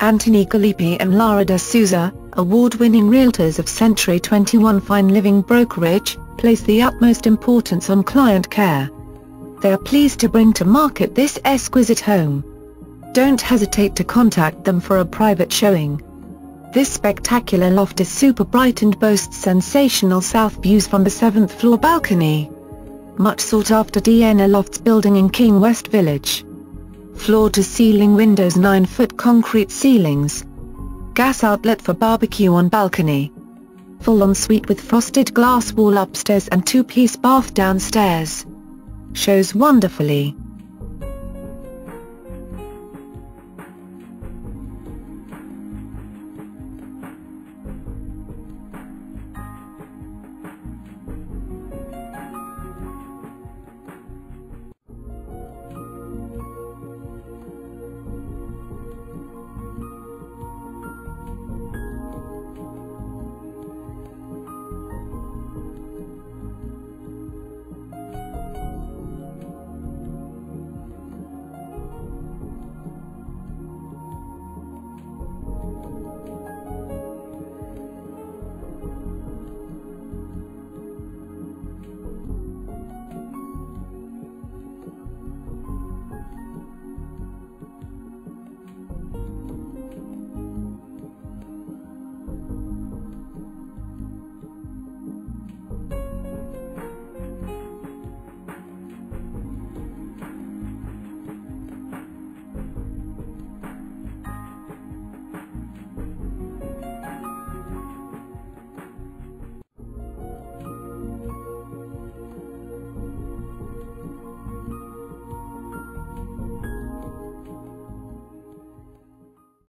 Anthony Gallipi and Lara de Souza, award-winning realtors of Century 21 Fine Living Brokerage, place the utmost importance on client care. They are pleased to bring to market this exquisite home. Don't hesitate to contact them for a private showing. This spectacular loft is super bright and boasts sensational south views from the 7th floor balcony. Much sought after Deanna Lofts building in King West Village. Floor-to-ceiling windows, 9-foot concrete ceilings. Gas outlet for barbecue on balcony. Full ensuite with frosted glass wall upstairs and 2-piece bath downstairs. Shows wonderfully.